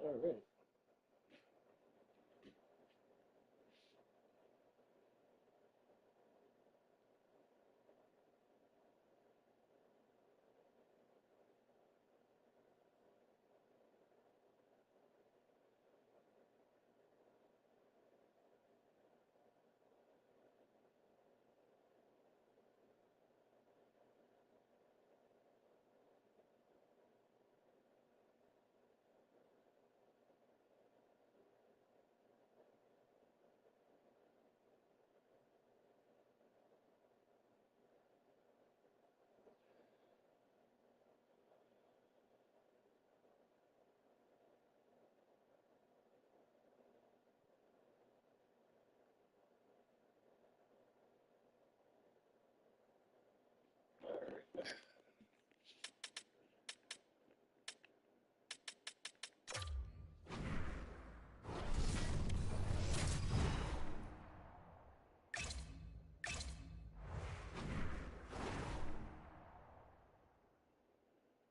Already.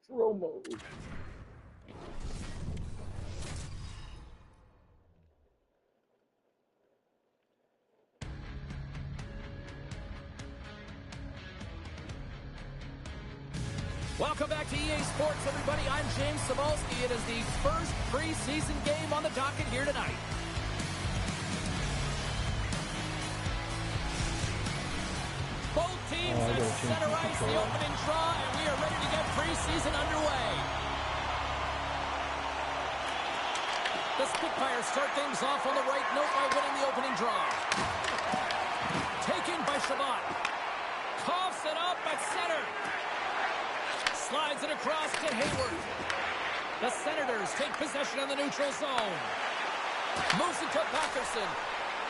Throw mode. Welcome back to EA Sports, everybody. I'm James Cebulski. It is the first preseason game on the docket here tonight. Both teams at center ice, the opening draw, and we are ready to get preseason underway. The Spitfires start things off on the right note by winning the opening draw. Taken by Shabbat. Coughs it up at center. Slides it across to Hayward. The Senators take possession in the neutral zone. Moves it to Patterson.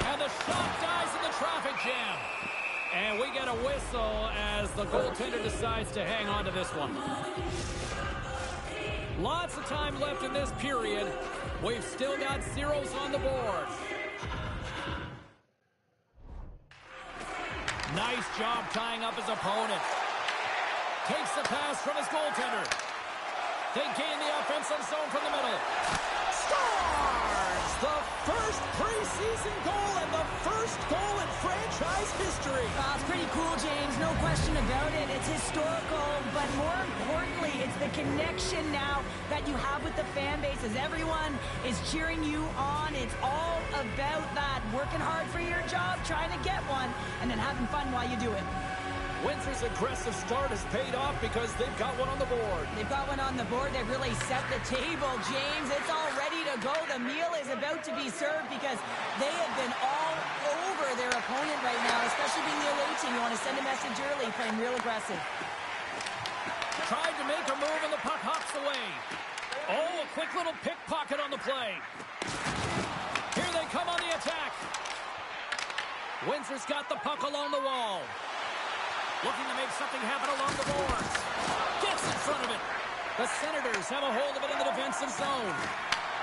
And the shot dies in the traffic jam. And we get a whistle as the goaltender decides to hang on to this one. Lots of time left in this period. We've still got zeros on the board. Nice job tying up his opponent. Takes the pass from his goaltender. They gain the offensive zone from the middle. Scores! The first preseason goal and the first goal in franchise history. It's pretty cool, James. No question about it. It's historical, but more importantly, it's the connection now that you have with the fan base as everyone is cheering you on. It's all about that. Working hard for your job, trying to get one, and then having fun while you do it. Windsor's aggressive start has paid off because they've got one on the board. They've got one on the board. They've really set the table, James. It's all ready to go. The meal is about to be served because they have been all over their opponent right now, especially being the away team. You want to send a message early, playing real aggressive. Tried to make a move and the puck hops away. Oh, a quick little pickpocket on the play. Here they come on the attack. Windsor's got the puck along the wall. Looking to make something happen along the boards. Gets in front of it. The Senators have a hold of it in the defensive zone.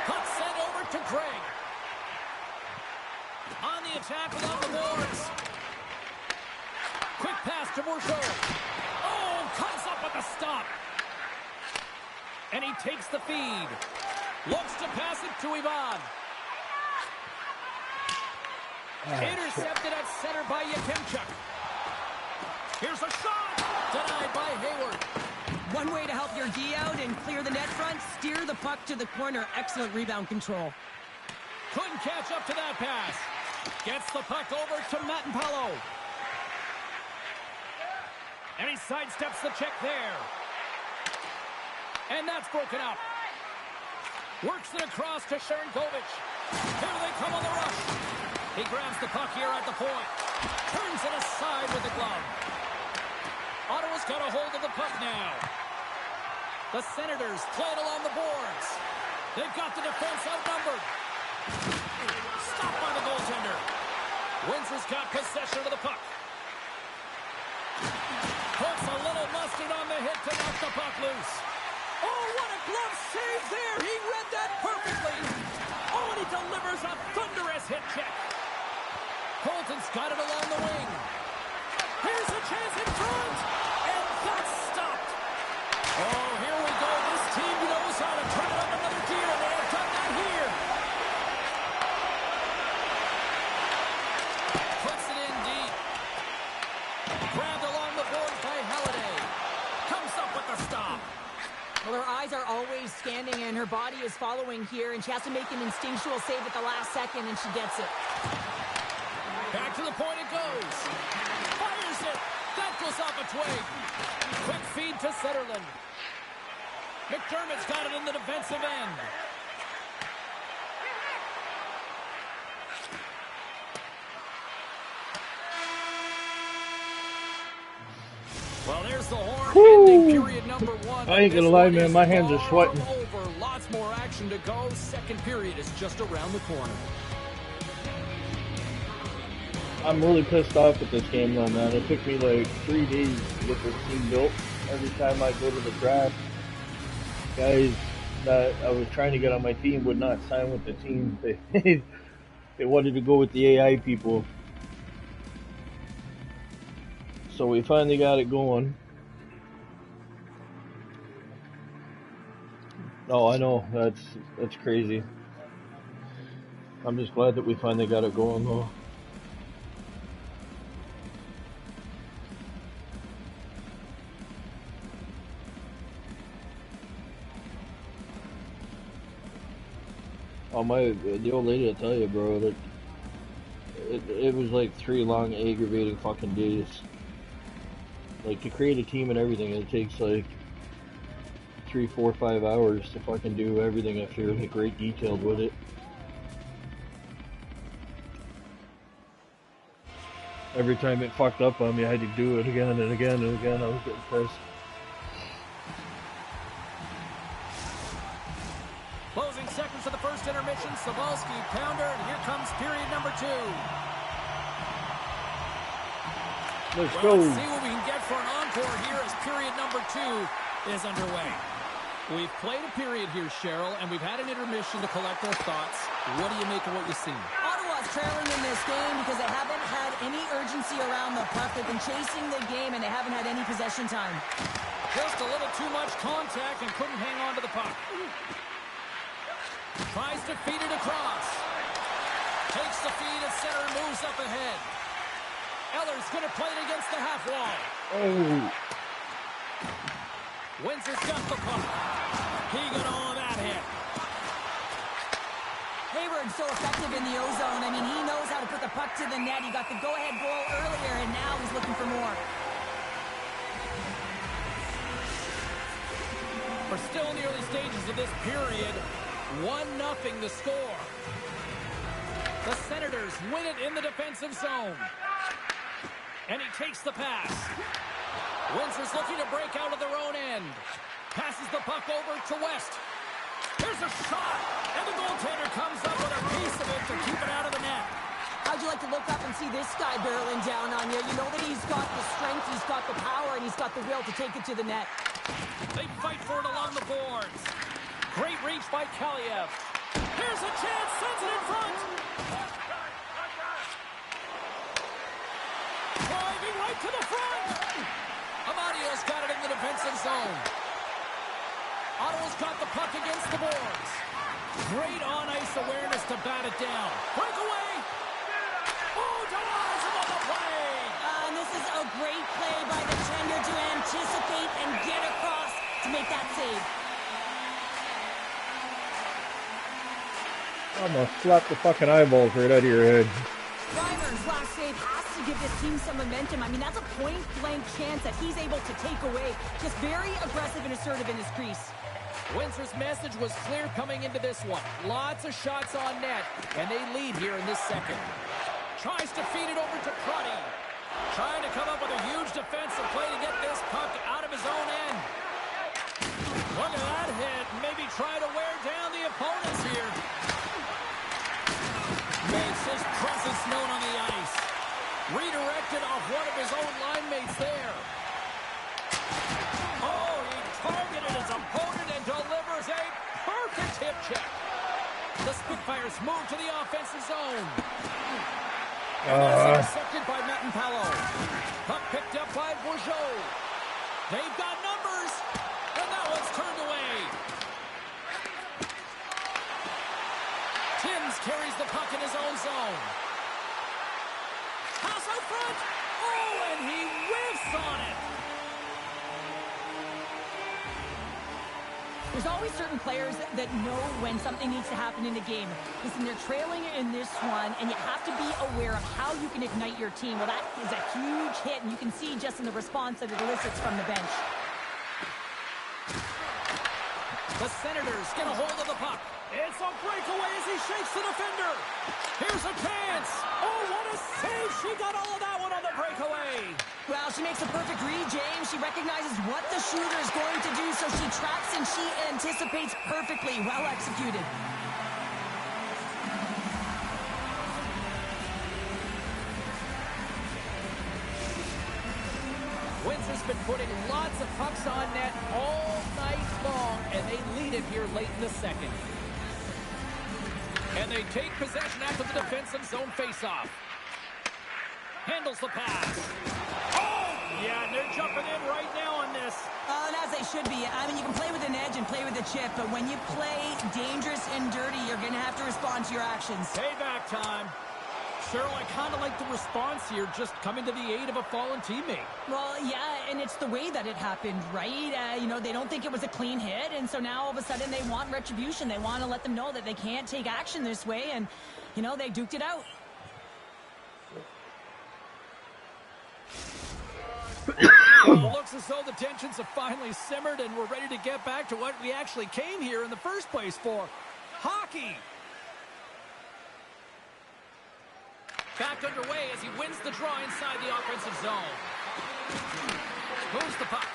Puck sent over to Craig. On the attack along the boards. Quick pass to Bourgeau. Oh, comes up with the stop. And he takes the feed. Looks to pass it to Ivan. Intercepted at center by Yakemchuk. Here's a shot! Denied by Hayward. One way to help your D out and clear the net front, steer the puck to the corner. Excellent rebound control. Couldn't catch up to that pass. Gets the puck over to Mattenpalo. And he sidesteps the check there. And that's broken up. Works it across to Sharangovich. Here they come on the rush. He grabs the puck here at the point. Turns it aside with the glove. Ottawa's got a hold of the puck now. The Senators play it along the boards. They've got the defense outnumbered. Stopped by the goaltender. Windsor's got possession of the puck. Puts a little mustard on the hit to knock the puck loose. Oh, what a glove save there. He read that perfectly. Oh, and he delivers a thunderous hit check. Colton's got it along the wing. Here's a chance in front. And that's stopped. Oh, here we go. This team knows how to turn it up another gear. And they have done that is following here, and she has to make an instinctual save at the last second, and she gets it. Back to the point it goes. Fires it. That goes off a twig. Quick feed to Sutherland. McDermott's got it in the defensive end. Well, there's the horn. Ending period number 1. I ain't gonna lie, man. My hands are sweating. Over. Lots more action to go. Second period is just around the corner. I'm really pissed off with this game, though, man. It took me like 3 days to get this team built. Every time I go to the draft, guys that I was trying to get on my team would not sign with the team. They wanted to go with the AI people. So we finally got it going. Oh, I know, that's crazy. I'm just glad that we finally got it going, though. Oh, the old lady will tell you, bro, that it was like 3 long, aggravating fucking days. Like, to create a team and everything, it takes like 3, 4, 5 hours to fucking do everything if you're like great detailed with it. Every time it fucked up on me, I had to do it again and again and again. I was getting pissed. Closing seconds of the first intermission. Sabalski, pounder, and here comes period number 2. Let's go. Let's see what we can get for an encore here as period number 2 is underway. We've played a period here, Cheryl, and we've had an intermission to collect our thoughts. What do you make of what you've seen? Ottawa's trailing in this game because they haven't had any urgency around the puck. They've been chasing the game, and they haven't had any possession time. Just a little too much contact and couldn't hang on to the puck. Tries to feed it across. Takes the feed at center and moves up ahead. Eller's going to play it against the half wall. Oh. Windsor's got the puck. He got all of that hit. Hayward's so effective in the O-zone. I mean, he knows how to put the puck to the net. He got the go-ahead goal earlier, and now he's looking for more. We're still in the early stages of this period. 1-0 the score. The Senators win it in the defensive zone. And he takes the pass. Windsor's looking to break out of their own end. Passes the puck over to West. Here's a shot. And the goaltender comes up with a piece of it to keep it out of the net. How'd you like to look up and see this guy barreling down on you? You know that he's got the strength, he's got the power, and he's got the will to take it to the net. They fight for it along the boards. Great reach by Kaliev. Here's a chance. Sends it in front. Driving right to the front. Amadio's got it in the defensive zone. Ottawa's got the puck against the boards. Great on-ice awareness to bat it down. Breakaway. Oh, denies him on the play. And this is a great play by the tender to anticipate and get across to make that save. I'm gonna slap the fucking eyeballs right out of your head. Reimer's last save has to give this team some momentum. I mean, that's a point-blank chance that he's able to take away. Just very aggressive and assertive in his crease. Windsor's message was clear coming into this one. Lots of shots on net, and they lead here in this second. Tries to feed it over to Cruddy. Trying to come up with a huge defensive play to get this puck out of his own end. Look at that hit. Maybe try to wear down the opponents here. Makes his presence known on the ice. Redirected off one of his own line mates there. Oh, he targeted his opponent and delivers a perfect hip check. The Spitfires move to the offensive zone. And that's intercepted by Matenpalo. Puck picked up by Bourgeau. They've got numbers, and that one's turned away. Timms carries the puck in his own zone. Pass out front. Oh, and he whiffs on it. There's always certain players that know when something needs to happen in the game. Listen, they're trailing in this one, and you have to be aware of how you can ignite your team. Well, that is a huge hit, and you can see just in the response that it elicits from the bench. The Senators get a hold of the puck. It's a breakaway as he shakes the defender. Here's a chance. Oh, what a save. She got all of that one on the breakaway. Well, she makes a perfect read, James. She recognizes what the shooter is going to do, so she tracks and she anticipates perfectly. Well executed. Windsor's been putting lots of pucks on net all night long, and they lead it here late in the second. And they take possession after the defensive zone faceoff. Handles the pass. Oh, yeah, and they're jumping in right now on this. And as they should be. I mean, you can play with an edge and play with a chip, but when you play dangerous and dirty, you're going to have to respond to your actions. Payback time. Cheryl, I kind of like the response here, just coming to the aid of a fallen teammate. Well, yeah, and it's the way that it happened, right? You know, they don't think it was a clean hit, and so now all of a sudden they want retribution. They want to let them know that they can't take action this way, and, you know, they duked it out. Well, it looks as though the tensions have finally simmered, and we're ready to get back to what we actually came here in the first place for. Hockey! Back underway as he wins the draw inside the offensive zone. Moves the puck.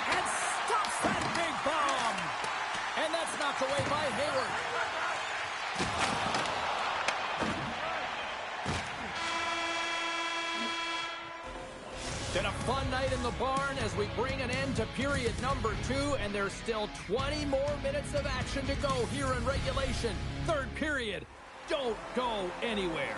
And stops that big bomb. And that's knocked away by Hayward. Been a fun night in the barn as we bring an end to period number 2, and there's still 20 more minutes of action to go here in regulation. Third period. Don't go anywhere.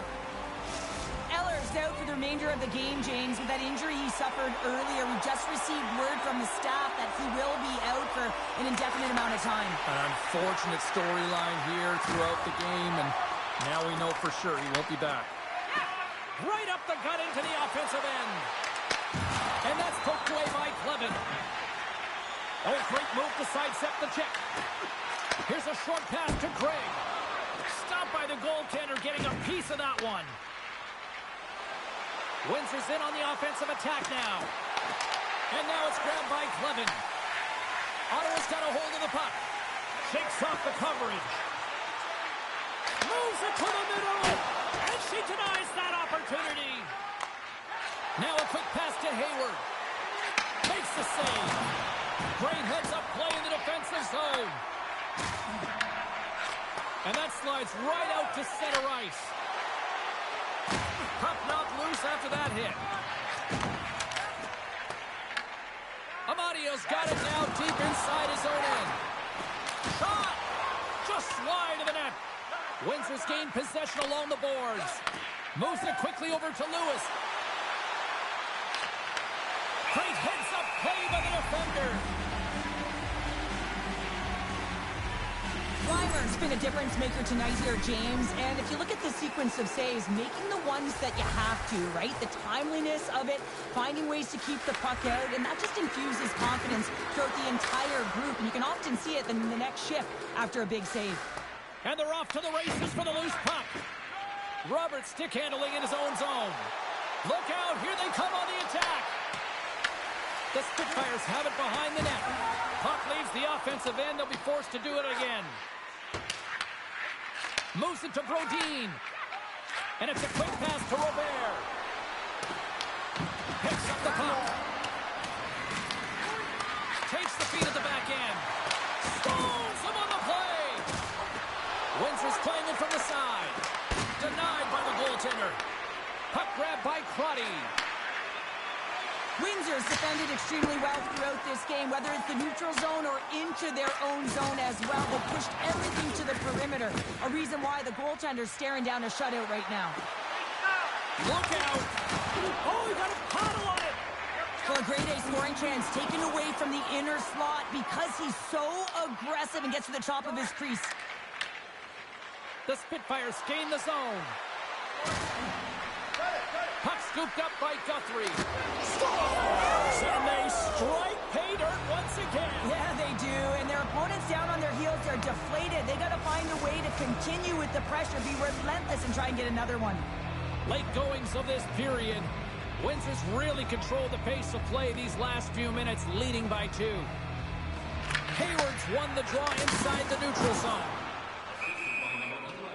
Eller's out for the remainder of the game, James, with that injury he suffered earlier. We just received word from the staff that he will be out for an indefinite amount of time. An unfortunate storyline here throughout the game, and now we know for sure he won't be back. Right up the gut into the offensive end. And that's poked away by Clevin. Oh, great move to sidestep the check. Here's a short pass to Gregg. Stopped by the goaltender, getting a piece of that one. Windsor's in on the offensive attack now. And now it's grabbed by Clevin. Ottawa's got a hold of the puck. Shakes off the coverage. Moves it to the middle. And she denies that opportunity. Now a quick pass to Hayward. Makes the save. Great heads-up play in the defensive zone. And that slides right out to center ice. Puck knocked loose after that hit. Amadio's got it now deep inside his own end. Shot! Just wide of the net. Windsor's gained possession along the boards. Moves it quickly over to Lewis. Great heads-up play by the defender. Reimer's been a difference maker tonight here, James. And if you look at the sequence of saves, making the ones that you have to, right? The timeliness of it, finding ways to keep the puck out, and that just infuses confidence throughout the entire group. And you can often see it in the next shift after a big save. And they're off to the races for the loose puck. Roberts stick handling in his own zone. Look out, here they come on the attack. The Spitfires have it behind the net. Puck leaves the offensive end. They'll be forced to do it again. Moves it to Brodin. And it's a quick pass to Robert. Picks up the puck. Takes the feed at the back end. Stones him on the play. Windsor's playing it from the side. Denied by the goaltender. Puck grab by Crotty. Windsor's defended extremely well throughout this game, whether it's the neutral zone or into their own zone as well. They've pushed everything to the perimeter, a reason why the goaltender's staring down a shutout right now. Look out! Oh, he got a paddle on it! For a grade A scoring chance taken away from the inner slot because he's so aggressive and gets to the top of his crease. The Spitfires gain the zone. Puck scooped up by Guthrie. Scores! And they strike pay dirt once again. Yeah, they do. And their opponents down on their heels, they're deflated. They got to find a way to continue with the pressure, be relentless, and try and get another one. Late goings of this period. Windsor's really controlled the pace of play these last few minutes, leading by 2. Hayward's won the draw inside the neutral zone.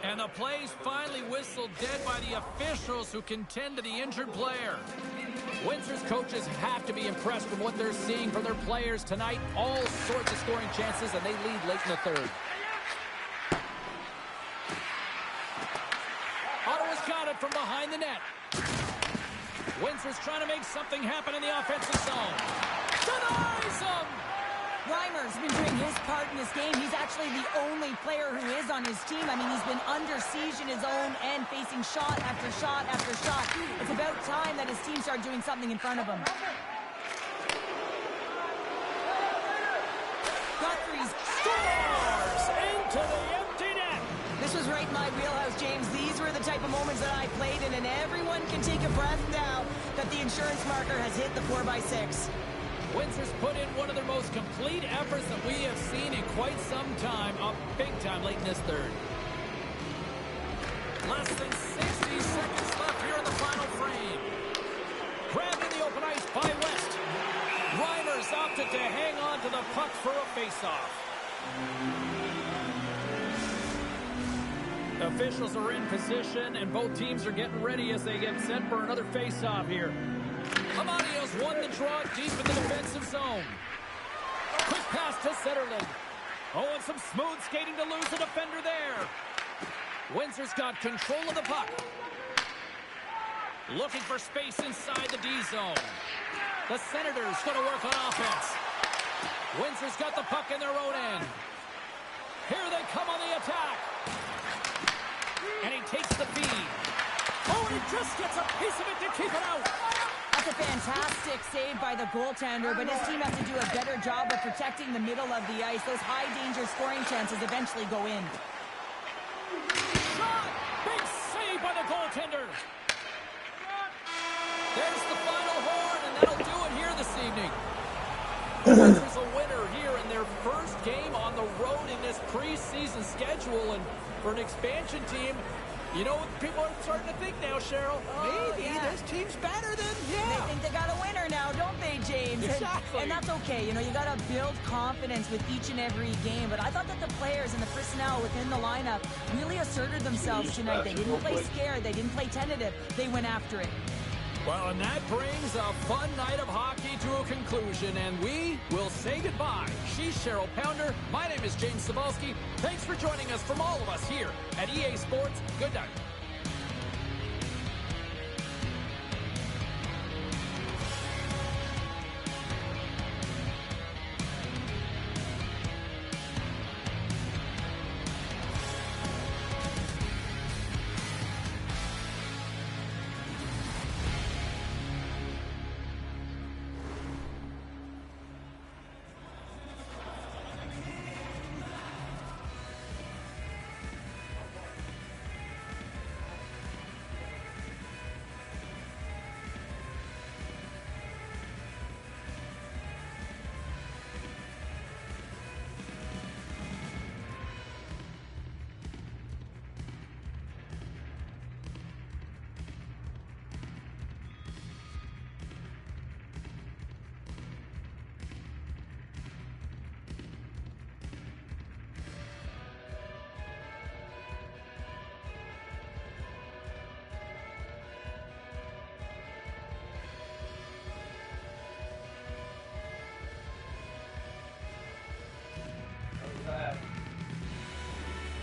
And the play's finally whistled dead by the officials who contend to the injured player. Windsor's coaches have to be impressed from what they're seeing from their players tonight. All sorts of scoring chances, and they lead late in the third. Ottawa's got it from behind the net. Windsor's trying to make something happen in the offensive zone. Denies him! Reimer's been doing his part in this game. He's actually the only player who is on his team. I mean, he's been under siege in his own end, facing shot after shot after shot. It's about time that his team start doing something in front of him. Guthrie's Scores into the empty net. This was right in my wheelhouse, James. These were the type of moments that I played in, and everyone can take a breath now that the insurance marker has hit the 4x6. Windsor's put in one of their most complete efforts that we have seen in quite some time, up big time late in this third. Less than 60 seconds left here in the final frame. Grabbed in the open ice by West. Reimer's opted to hang on to the puck for a faceoff. Officials are in position, and both teams are getting ready as they get set for another faceoff here. Amadio's won the draw deep in the defensive zone. Quick pass to Zetterlund. Oh, and some smooth skating to lose the defender there. Windsor's got control of the puck. Looking for space inside the D zone. The Senators going to work on offense. Windsor's got the puck in their own end. Here they come on the attack. And he takes the feed. Oh, and he just gets a piece of it to keep it out. That's a fantastic save by the goaltender, but his team has to do a better job of protecting the middle of the ice. Those high-danger scoring chances eventually go in. Shot! Big save by the goaltender. There's the final horn, and that'll do it here this evening. This is a winner here in their first game on the road in this preseason schedule, and for an expansion team, you know what people are starting to think now, Cheryl? Maybe this team's better than, They think they got a winner now, don't they, James? Exactly. And that's okay. You know, you got to build confidence with each and every game. But I thought that the players and the personnel within the lineup really asserted themselves tonight. They didn't play scared. They didn't play tentative. They went after it. Well, and that brings a fun night of hockey to a conclusion, and we will say goodbye. She's Cheryl Pounder. My name is James Cebulski. Thanks for joining us from all of us here at EA Sports. Good night.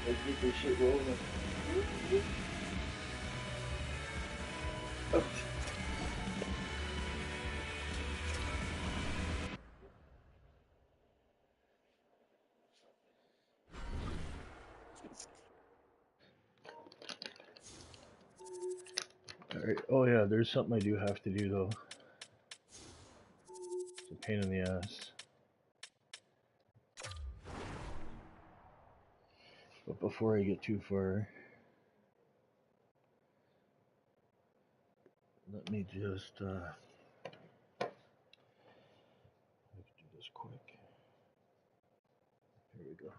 Let's get this shit rolling. Alright, oh yeah, there's something I do have to do though. It's a pain in the ass. But before I get too far, Let me just we can do this quick. Here we go.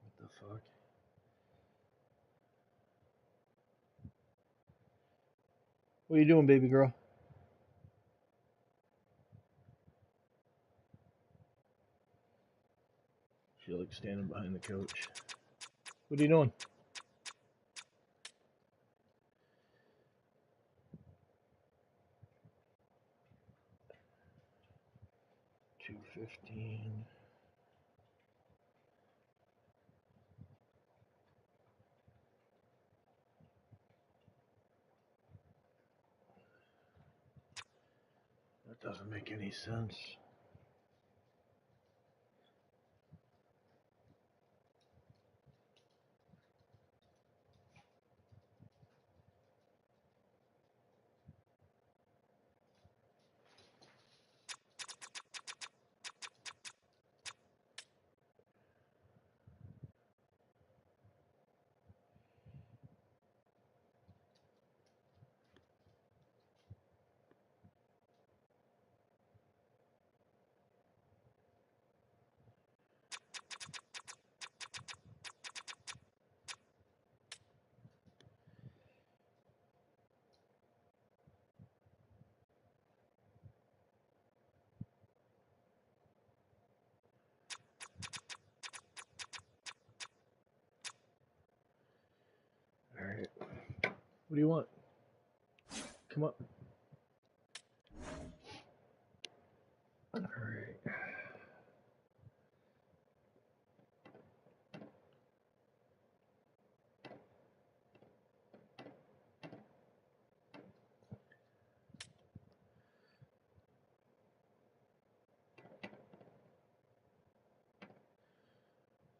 What the fuck? What are you doing, baby girl? She like standing behind the couch. What are you doing? $2.15. That doesn't make any sense. Alright. What do you want? Come up. Alright.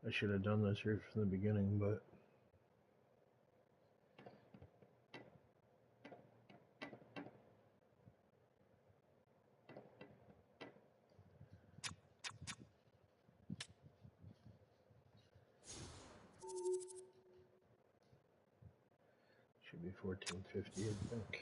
I should have done this here from the beginning, but should be $14.50, I think.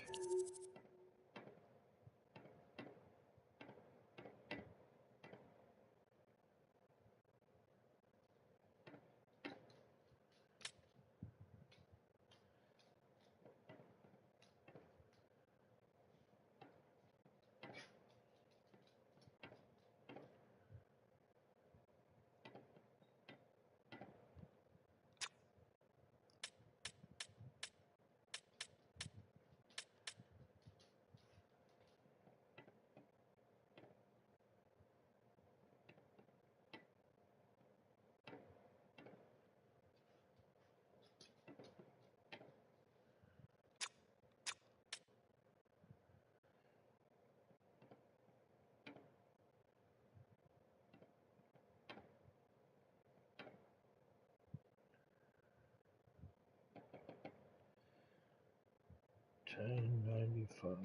$10.95,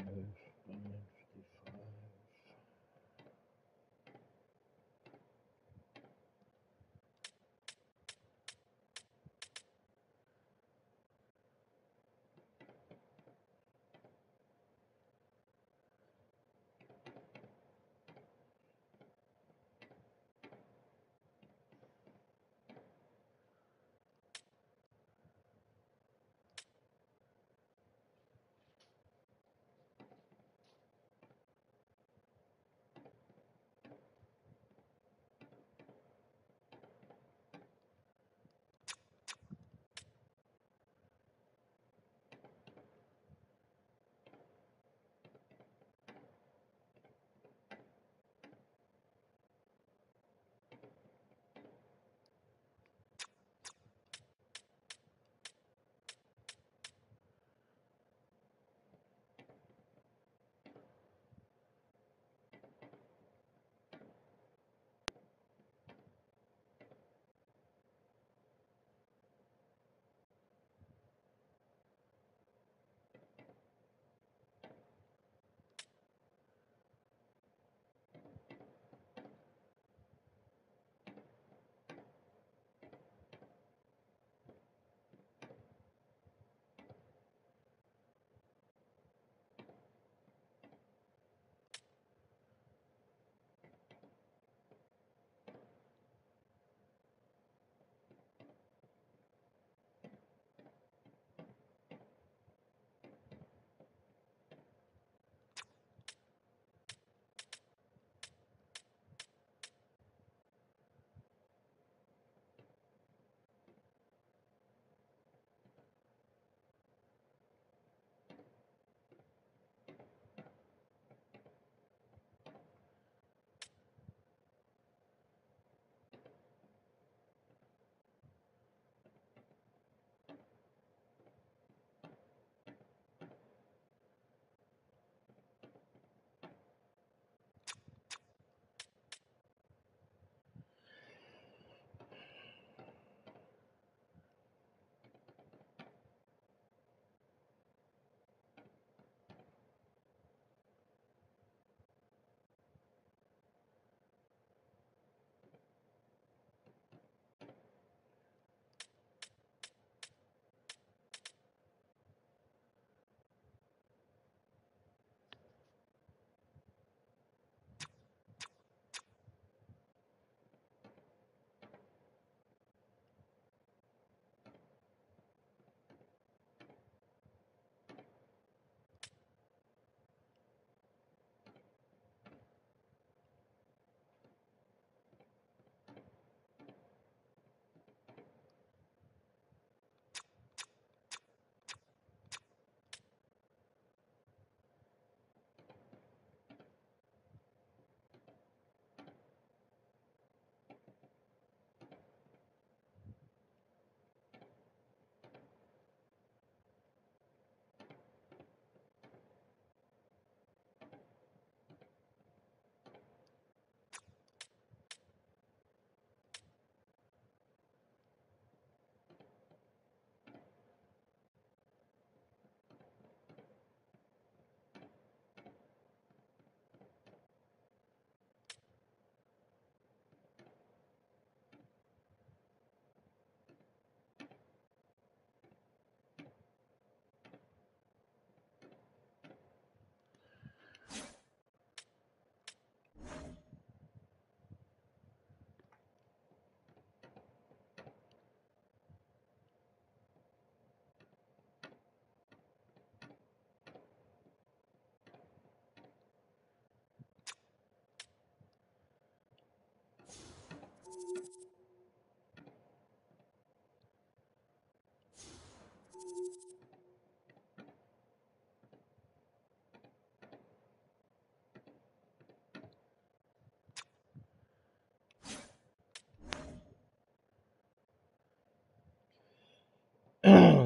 $9.55.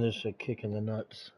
this a kick in the nuts.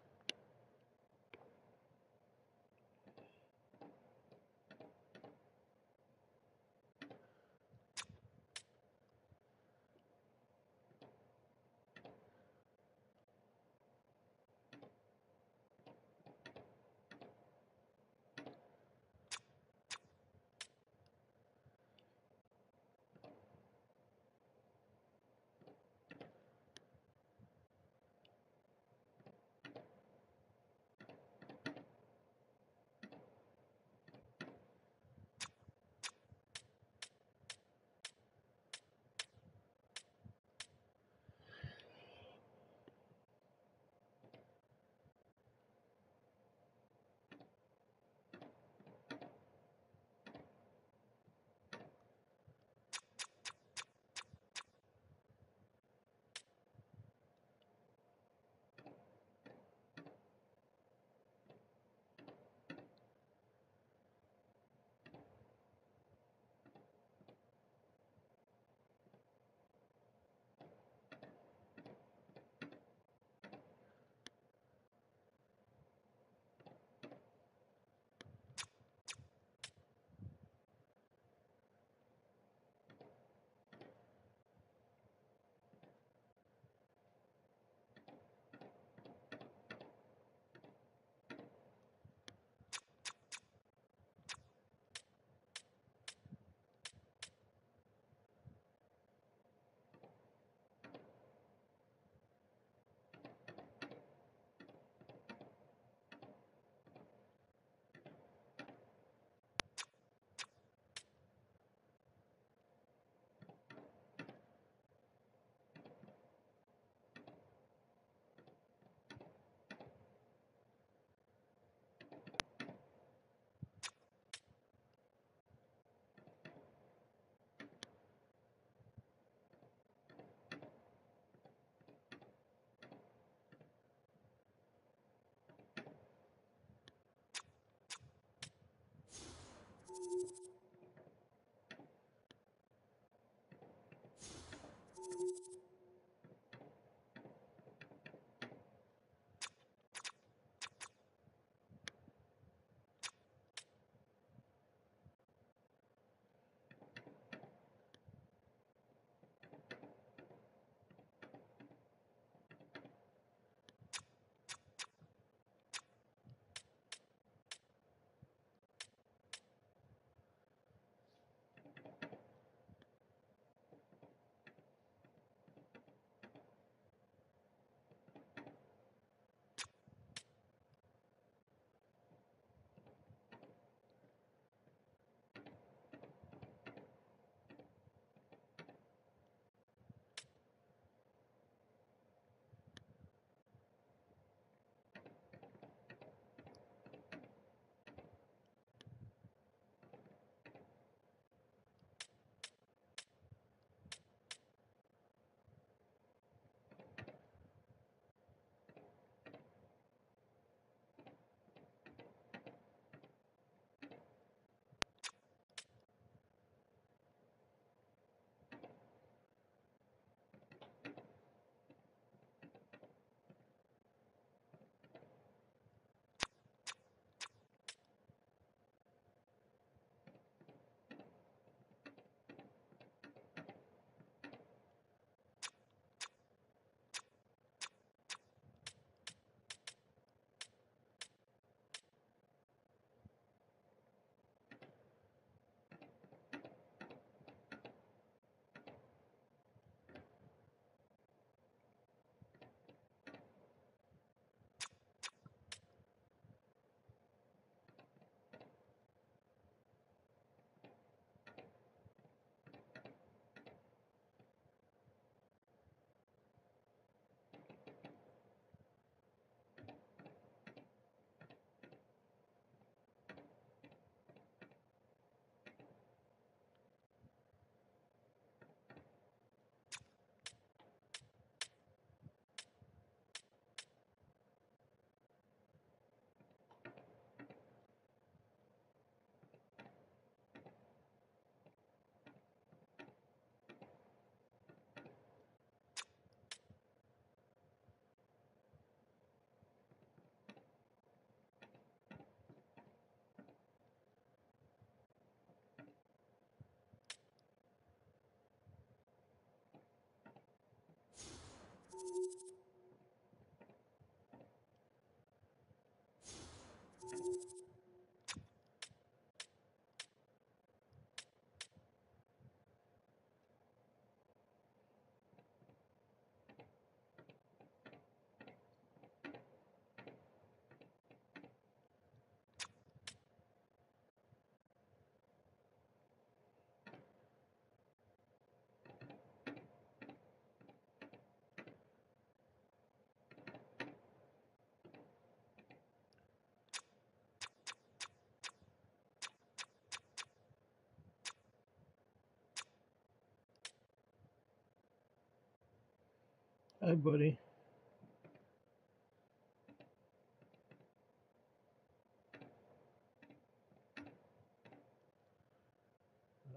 Hi, buddy.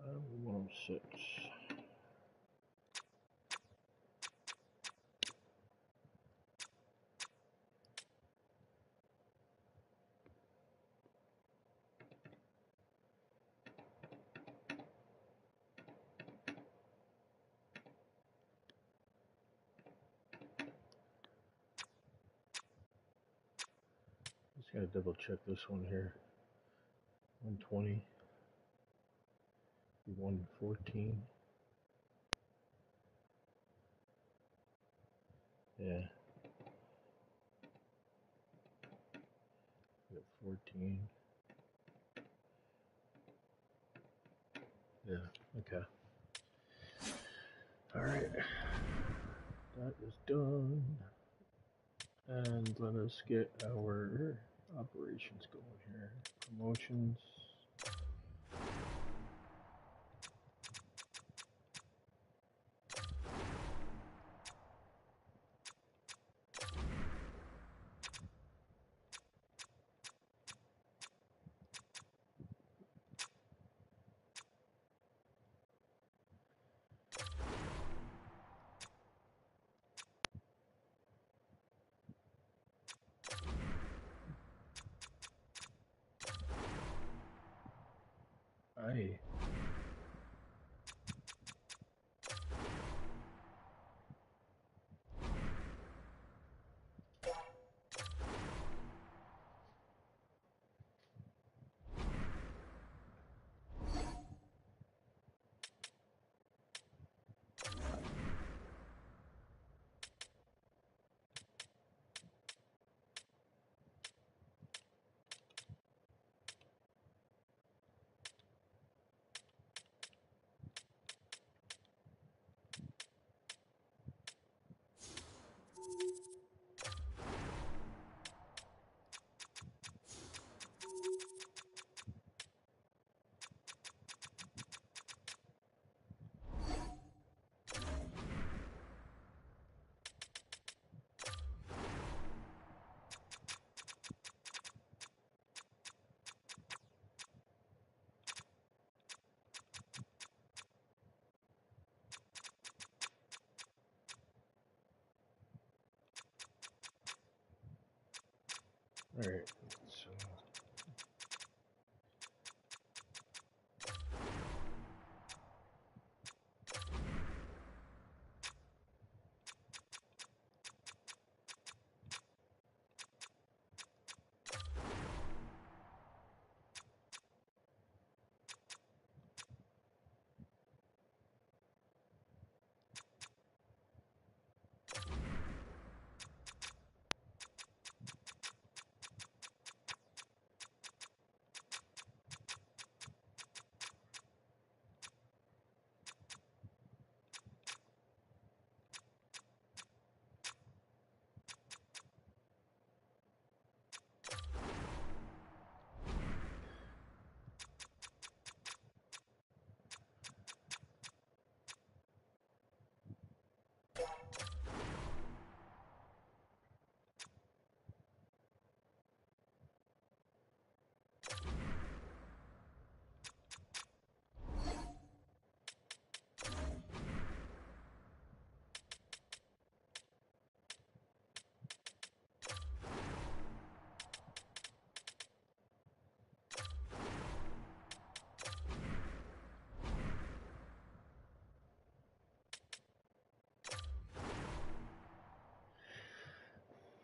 I'm 106. Just gotta double check this one here. 120. 114. Yeah. We got 14. Yeah. Okay. All right. That is done. And let us get our operations going here. Promotions. Aye. All right. So.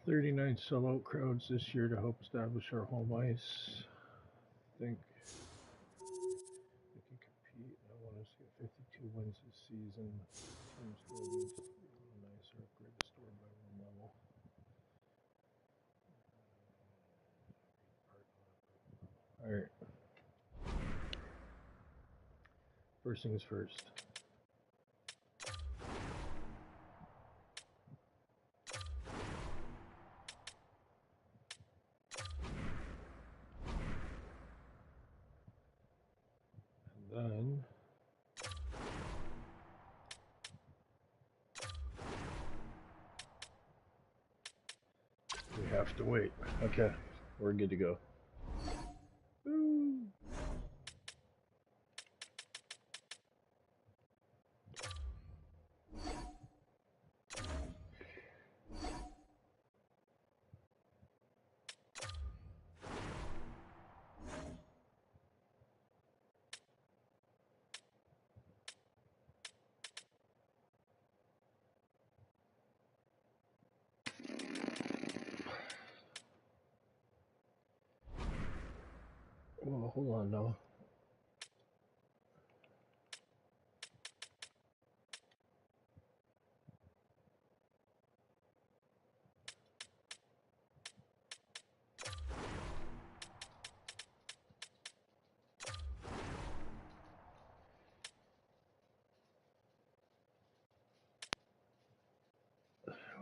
"39 sellout crowds this year to help establish our home ice. Think we can compete. I want us to get 52 wins this season. Team still needs to be a little nicer. Upgrade the store by one level. All right. First things first. And then have to wait. Okay, we're good to go. Woo. Oh, hold on now.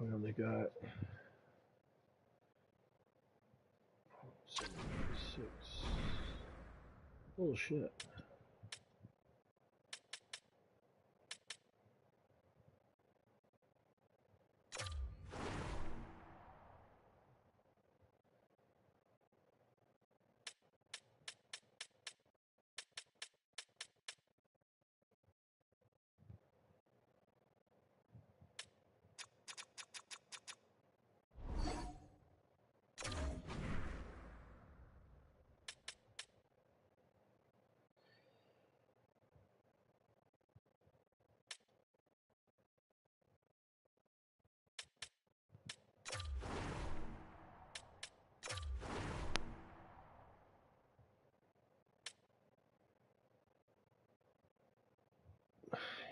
We only got 76. Oh shit.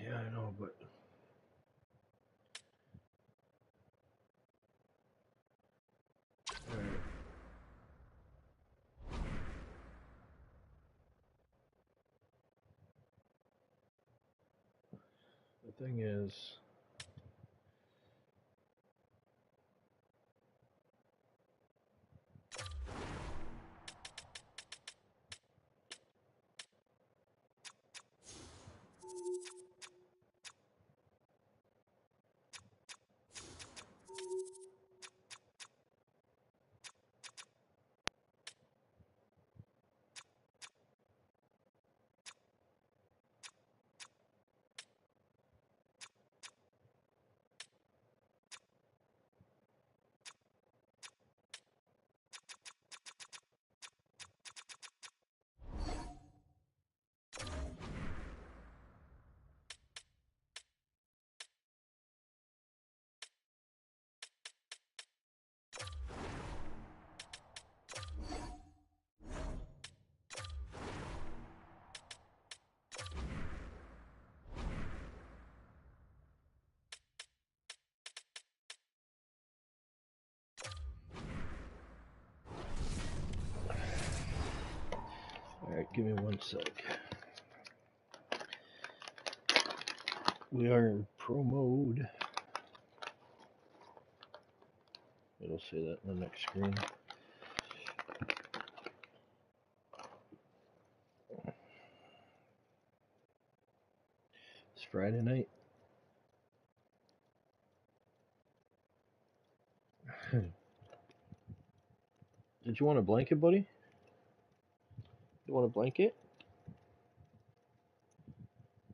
Yeah, I know, but alright. The thing is, alright, give me one sec. We are in pro mode. It'll say that in the next screen. It's Friday night. Did you want a blanket, buddy? You want a blanket?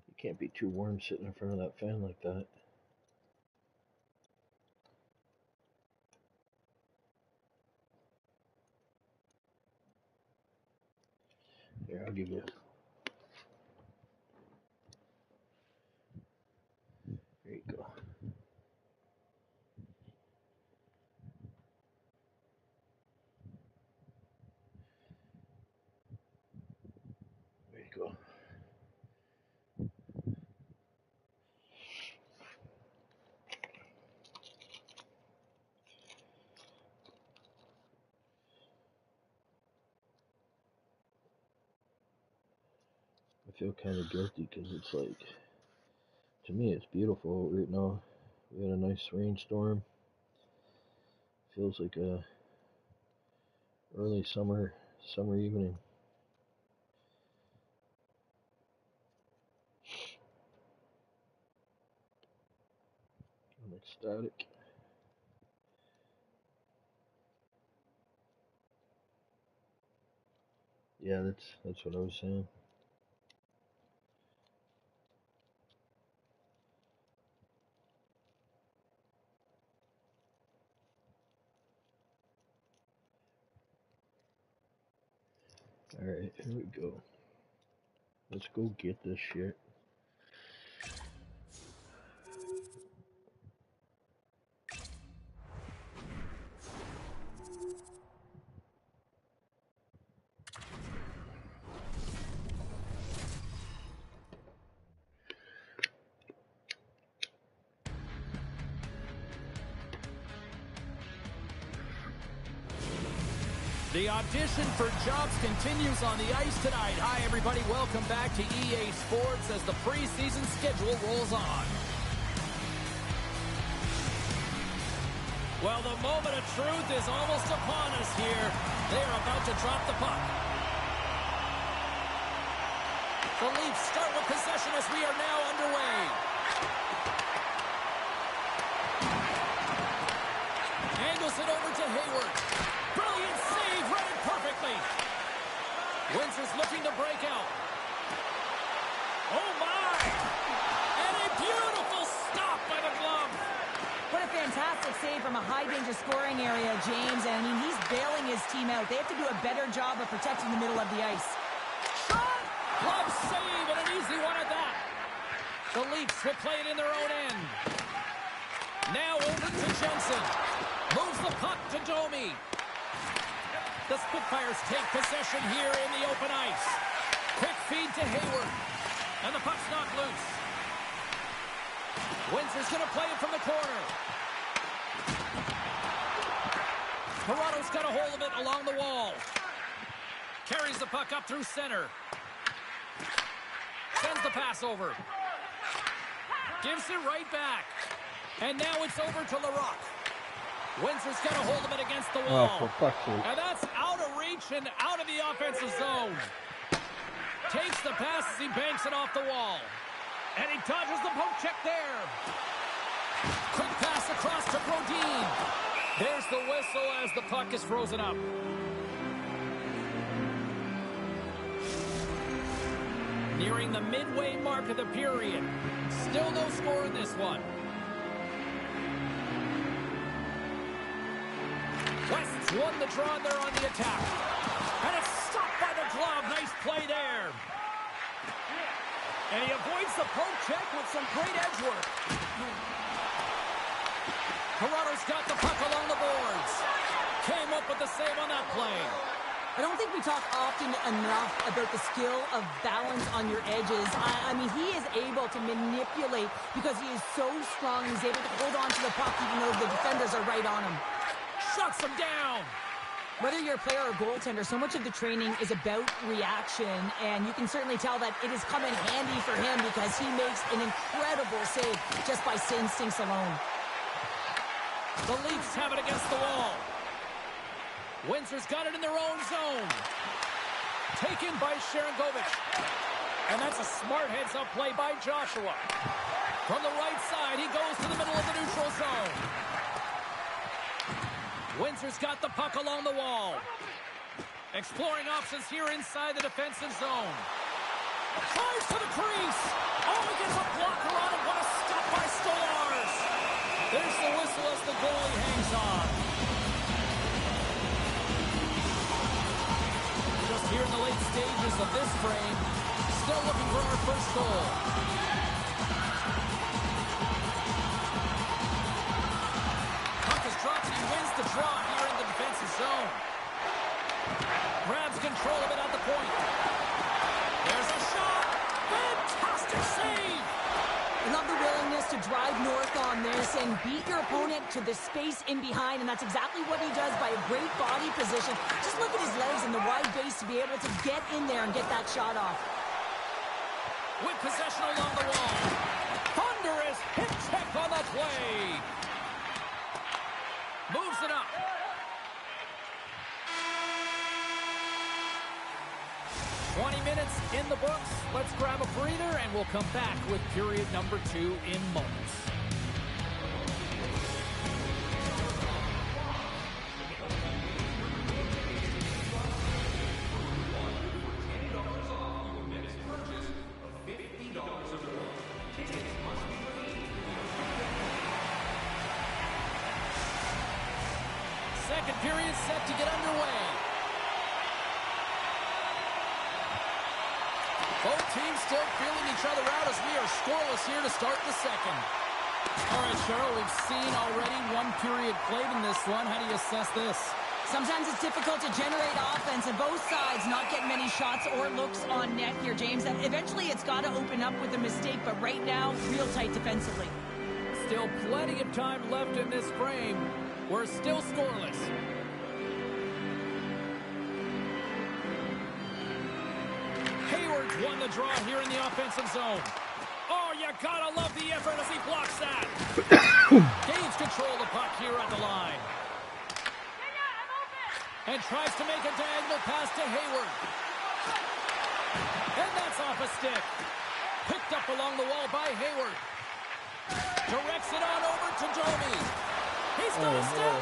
You can't be too warm sitting in front of that fan like that. Here, I'll give you. There you go. There you go. I feel kind of guilty because it's like, to me, it's beautiful right now. We had a nice rainstorm. Feels like a early summer evening. I'm ecstatic. Yeah, that's what I was saying. Alright, here we go. Let's go get this shit. The audition for jobs continues on the ice tonight. Hi, everybody. Welcome back to EA Sports as the preseason schedule rolls on. Well, the moment of truth is almost upon us here. They are about to drop the puck. The Leafs start with possession as we are now underway. Angles it over to Hayward. Brilliant save, read it perfectly. Windsor's looking to break out. Oh, my! And a beautiful stop by the glove. What a fantastic save from a high-danger scoring area, James. And, I mean, he's bailing his team out. They have to do a better job of protecting the middle of the ice. Shot! Glove save, and an easy one at that. The Leafs will play it in their own end. Now over to Jensen. Moves the puck to Domi. The Spitfires take possession here in the open ice. Quick feed to Hayward. And the puck's knocked loose. Windsor's going to play it from the corner. Toronto's got a hold of it along the wall. Carries the puck up through center. Sends the pass over. Gives it right back. And now it's over to Larocque. Windsor's got a hold of it against the wall. Oh, for fuck's sake. And that's out of reach and out of the offensive zone. Takes the pass as he banks it off the wall. And he dodges the poke check there. Quick pass across to Brodin. There's the whistle as the puck is frozen up. Nearing the midway mark of the period. Still no score in this one. West's won the draw there on the attack. And it's stopped by the glove. Nice play there. And he avoids the poke check with some great edge work. Toronto's got the puck along the boards. Came up with the save on that play. I don't think we talk often enough about the skill of balance on your edges. I mean, he is able to manipulate because he is so strong. He's able to hold on to the puck even though the defenders are right on him. Shuts him down. Whether you're a player or goaltender, so much of the training is about reaction, and you can certainly tell that it has come in handy for him because he makes an incredible save just by instincts alone. The Leafs have it against the wall. Windsor's got it in their own zone. Taken by Sharangovich. And that's a smart heads-up play by Joshua. From the right side, he goes to the middle of the neutral zone. Windsor's got the puck along the wall. Exploring options here inside the defensive zone. Tries to the crease. Oh, he gets a blocker on it. What a stop by Stolarz. There's the whistle as the goalie hangs on. Just here in the late stages of this frame. Still looking for our first goal. Drops and he wins the draw here in the defensive zone. Grabs control of it at the point. There's a shot. Fantastic save. I love the willingness to drive north on this and beat your opponent to the space in behind, and that's exactly what he does by a great body position. Just look at his legs and the wide base to be able to get in there and get that shot off. With possession along the wall. Thunderous hit check on the play. Moves it up. Minutes in the books. Let's grab a breather and we'll come back with period number 2 in moments. second period set to get underway. Both teams still feeling each other out as we are scoreless here to start the second. All right, Cheryl, we've seen already one period played in this one. How do you assess this? Sometimes it's difficult to generate offense, and both sides not getting many shots or looks on net here, James. And eventually it's got to open up with a mistake, but right now, real tight defensively. Still plenty of time left in this frame. We're still scoreless. Hayward's won the draw here in the offensive zone. Oh, you gotta love the effort as he blocks that. Gains control of the puck here at the line. And tries to make a diagonal pass to Hayward. And that's off a stick. Picked up along the wall by Hayward. Directs it on over to Domi. He's got a step.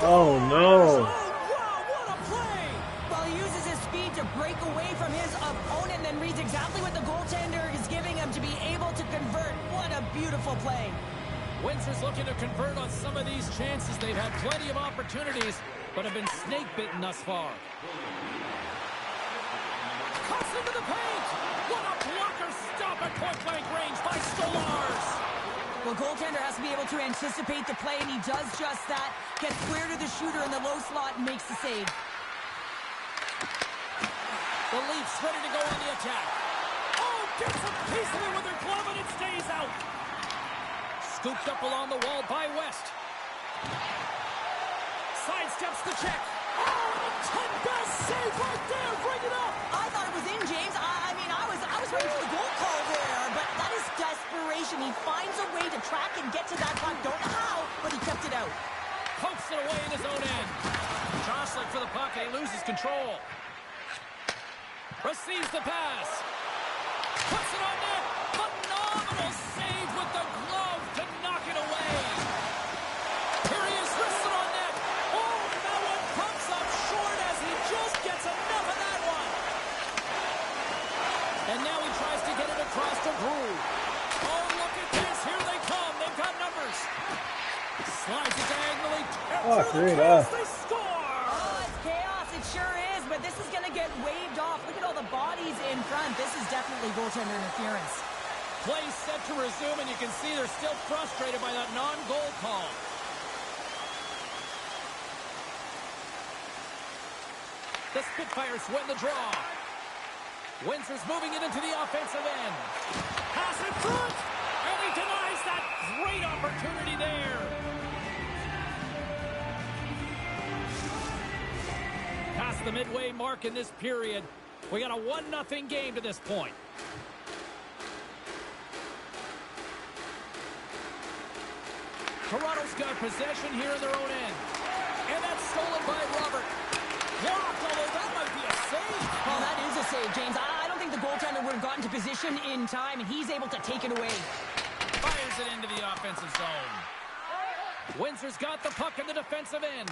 Oh, no. Oh, wow, what a play! Well, he uses his speed to break away from his opponent and then reads exactly what the goaltender is giving him to be able to convert. What a beautiful play. Windsor's looking to convert on some of these chances. They've had plenty of opportunities, but have been snake-bitten thus far. Cuts into the paint! What a blocker stop at point-blank range by Stolarz! Well, goaltender has to be able to anticipate the play, and he does just that. Gets square to the shooter in the low slot and makes the save. The Leafs ready to go on the attack. Oh, gets a piece of it with their glove, and it stays out. Scooped up along the wall by West. Sidesteps the check. Oh, the 10-best save right there. Bring it up. I thought it was in, James. I was ready for the goal call there, but that is desperation. He finds a way to track and get to that puck. Don't know how, but he kept it out. Pokes it away in his own end. Jostling for the puck, and he loses control. Receives the pass. Puts it on net. Phenomenal save with the glove to knock it away. Here he is, wristed on net. Oh, and that one comes up short as he just gets enough of that one. And now he tries to get it across to Drew. Oh, look at this. Here they come. They've got numbers. Slides it diagonally. Oh, great. They score. Oh, it's chaos. It sure is, but this is going to get waved off. Look at all the bodies in front. This is definitely goaltender interference. Play set to resume, and you can see they're still frustrated by that non-goal call. The Spitfires win the draw. Windsor's moving it into the offensive end. Pass in front, and he denies that great opportunity there. Past the midway mark in this period. We got a 1-0 game to this point. Toronto's got possession here in their own end. And that's stolen by Robert. Blocked, although that might be a save. Well, that is a save, James. I don't think the goaltender would have gotten to position in time, and he's able to take it away. Fires it into the offensive zone. Windsor's got the puck in the defensive end.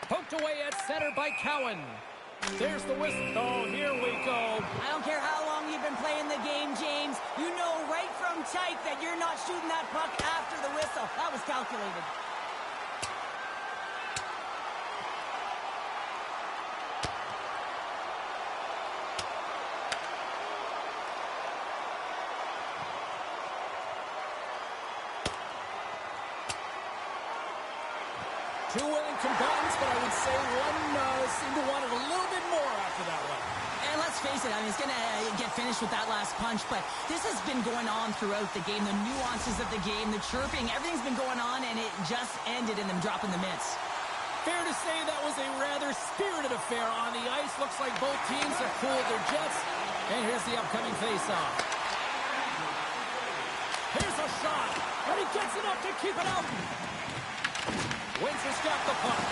Poked away at center by Cowan. There's the whistle. Oh, here we go. I don't care how long you've been playing the game, James. You know right from tight that you're not shooting that puck after the whistle. That was calculated. Two willing combatants, but I would say one seemed to want it a little bit more after that one. And let's face it, I mean, it's going to get finished with that last punch, but this has been going on throughout the game. The nuances of the game, the chirping, everything's been going on, and it just ended in them dropping the mitts. Fair to say that was a rather spirited affair on the ice. Looks like both teams have cooled their jets. And here's the upcoming face-off. Here's a shot, and he gets enough to keep it out. Windsor's got the puck.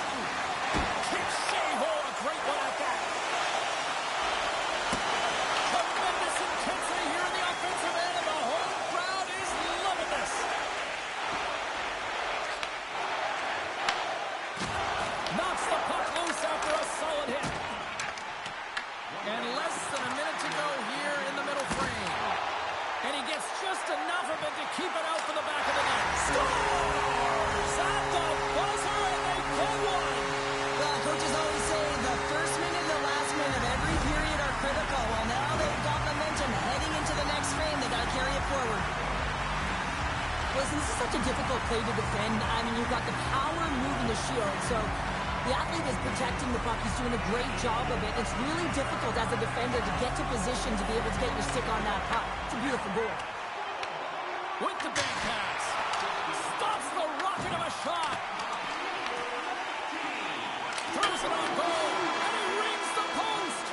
Kick save, oh, a great one at that. Tremendous intensity here in the offensive end, and the home crowd is loving this. Knocks the puck loose after a solid hit. And less than a minute to go here in the middle frame. And he gets just enough of it to keep it out for the back of the net. Scores! play to defend. I mean, you've got the power moving the shield, so the athlete is protecting the puck. He's doing a great job of it. It's really difficult as a defender to get to position to be able to get your stick on that puck. It's a beautiful goal. With the big pass. Stops the rocket of a shot. Throws it on goal. And he rings the post.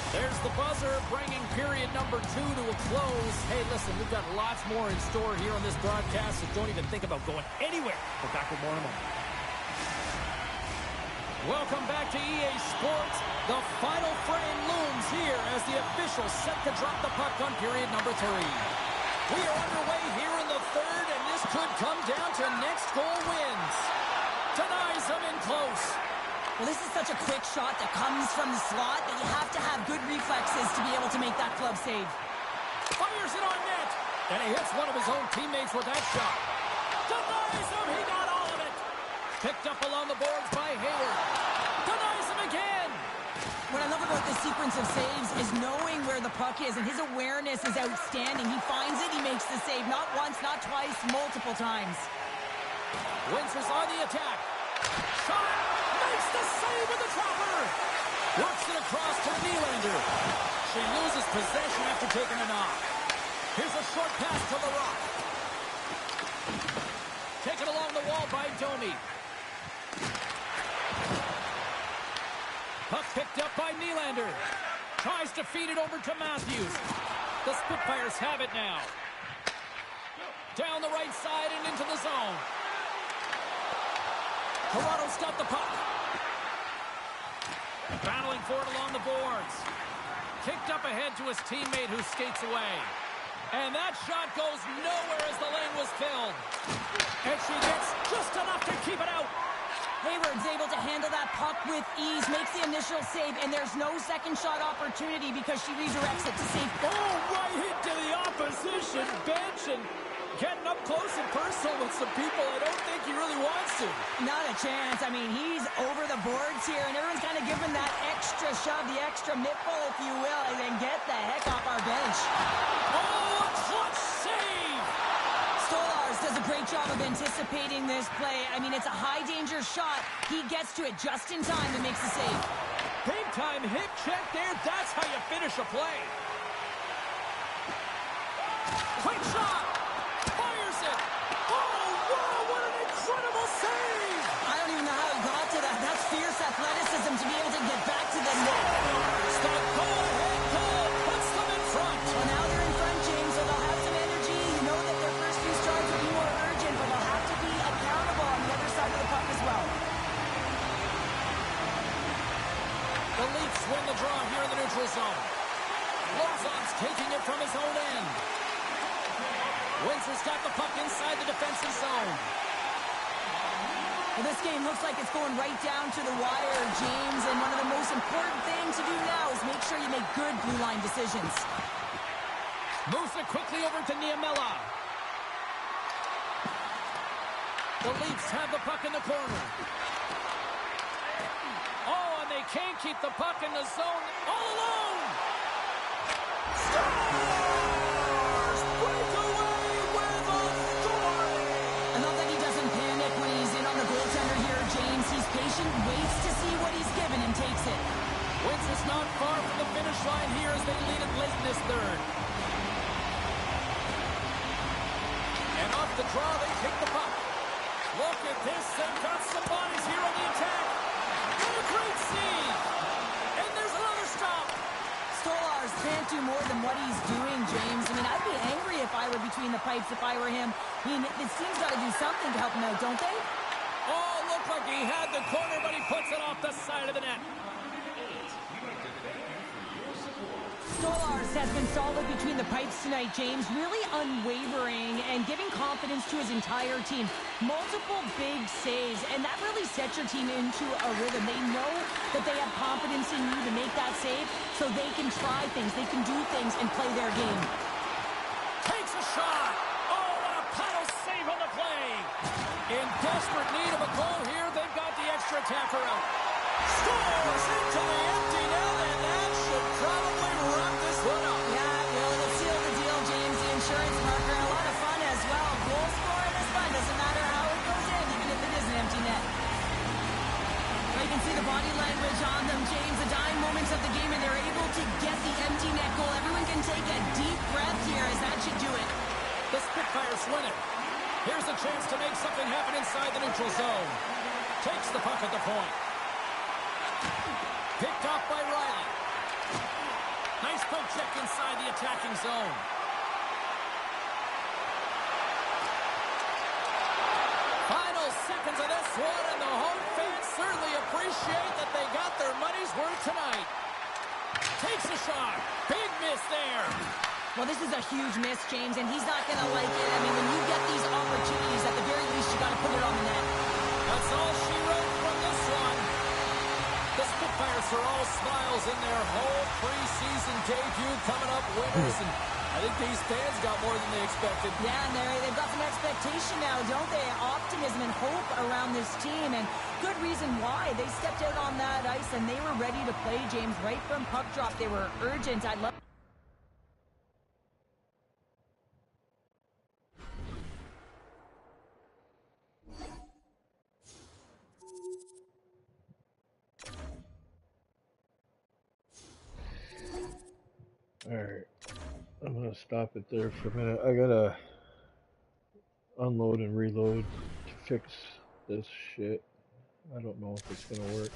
There's the buzzer, bringing period number 2 to a close. Hey, listen, we've got lots more in store here on this broadcast, so don't even think about going anywhere. We're back with more in a moment. Welcome back to EA Sports. The final frame looms here as the officials set to drop the puck on period number 3. We are underway here in the third, and this could come down to next goal wins. Denies him in close. Well, this is such a quick shot that comes from the slot that you have to have good reflexes to be able to make that glove save. Fires it on net, and he hits one of his own teammates with that shot. Denies him, he got all of it. Picked up along the boards by Hayward. Denies him again. What I love about this sequence of saves is knowing where the puck is, and his awareness is outstanding. He finds it, he makes the save, not once, not twice, multiple times. Windsor's on the attack. Shot! Makes the save with the dropper! Works it across to Nylander. She loses possession after taking a knock. Here's a short pass to the Rock. Taken along the wall by Domi. Puck picked up by Nylander. Tries to feed it over to Matthews. The Spitfires have it now. Down the right side and into the zone. Toronto's got the puck. Battling for it along the boards. Kicked up ahead to his teammate who skates away. And that shot goes nowhere as the lane was filled. And she gets just enough to keep it out. Hayward's able to handle that puck with ease, makes the initial save, and there's no second shot opportunity because she redirects it to save. Oh, right into the opposition bench and getting up close and personal with some people I don't think he really wants to. Not a chance. I mean, he's over the boards here, and everyone's kind of giving that extra shove, the extra mitful, if you will, and then get the heck off our bench. Oh, a clutch save! Stolarz does a great job of anticipating this play. I mean, it's a high-danger shot. He gets to it just in time and makes the save. Big-time hip check there. That's how you finish a play. Quick shot! Fires it! Oh, wow, what an incredible save! I don't even know how he got to that. That's fierce athleticism to be able to get back to the net. Stop, go-ahead goal puts them in front. Well, now they're in front, James, so they'll have some energy. You know that their first few strides will be more urgent, but they'll have to be accountable on the other side of the puck as well. The Leafs win the draw here in the neutral zone. Lauzon's taking it from his own end. Windsor's got the puck inside the defensive zone. Well, this game looks like it's going right down to the wire, James, and one of the most important things to do now is make sure you make good blue line decisions. Moves it quickly over to Niemela. The Leafs have the puck in the corner. Oh, and they can't keep the puck in the zone all alone. Stars break away with authority. I love that he doesn't panic when he's in on the goaltender here, James. He's patient, waits to see what he's given, and takes it. Windsor's not far from the finish line here as they lead it late in this third. And off the draw, they take the puck. Look at this. They've got some bodies here on the attack. What a great scene. And there's another stop. Stolarz can't do more than what he's doing, James. I mean, I'd be angry if I were between the pipes if I were him. I mean, this team's got to do something to help him out, don't they? Oh, looked like he had the corner, but he puts it off the side of the net. Stolarz has been solid between the pipes tonight, James. Really unwavering and giving confidence to his entire team. Multiple big saves, and that really sets your team into a rhythm. They know that they have confidence in you to make that save, so they can try things, they can do things, and play their game. Takes a shot. Oh, what a paddle save on the play. In desperate need of a goal here, they've got the extra attacker out. Scores into the empty net, and that should probably wrap this one up. Yeah, well, it'll seal the deal, James. The insurance marker, a lot of fun as well. Goal scoring is fun, doesn't advantage on them, James. The dying moments of the game, and they're able to get the empty net goal. Everyone can take a deep breath here, as that should do it. The Spitfires win it. Here's a chance to make something happen inside the neutral zone. Takes the puck at the point. Picked off by Riley. Nice poke check inside the attacking zone. Final seconds of this one, and the home fans certainly appreciate that they got their money's worth tonight. Takes a shot. Big miss there. Well, this is a huge miss, James, and he's not going to like it. I mean, when you get these opportunities, at the very least, you got to put it on the net. That's all she wrote from this one. The Spitfires are all smiles in their whole preseason debut, coming up winners, and I think these fans got more than they expected. Yeah, and they've got some expectation now, don't they? Optimism and hope around this team, and good reason why. They stepped out on that ice, and they were ready to play, James, right from puck drop. They were urgent. I love. Alright, I'm gonna stop it there for a minute. I gotta unload and reload to fix this shit. I don't know if it's gonna work.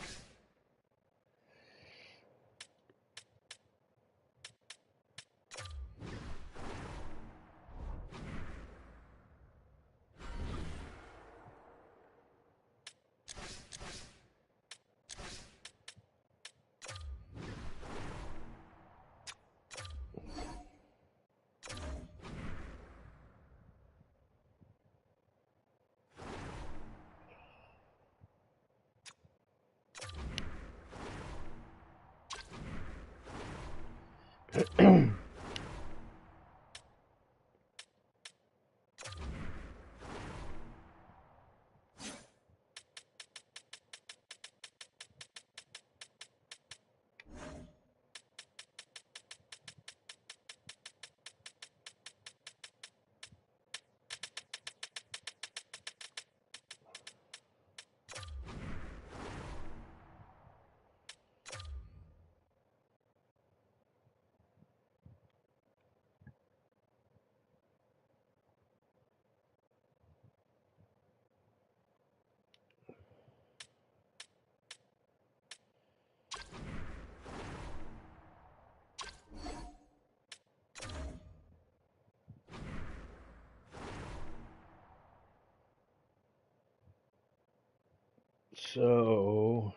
So,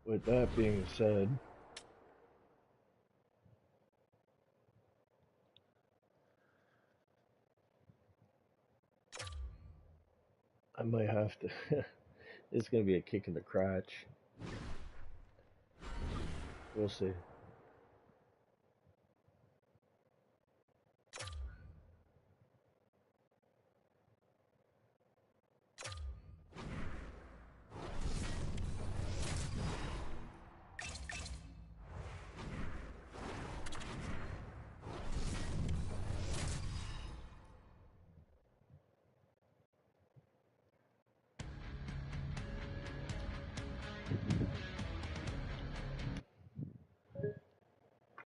with that being said, I might have to. It's gonna be a kick in the crotch. We'll see.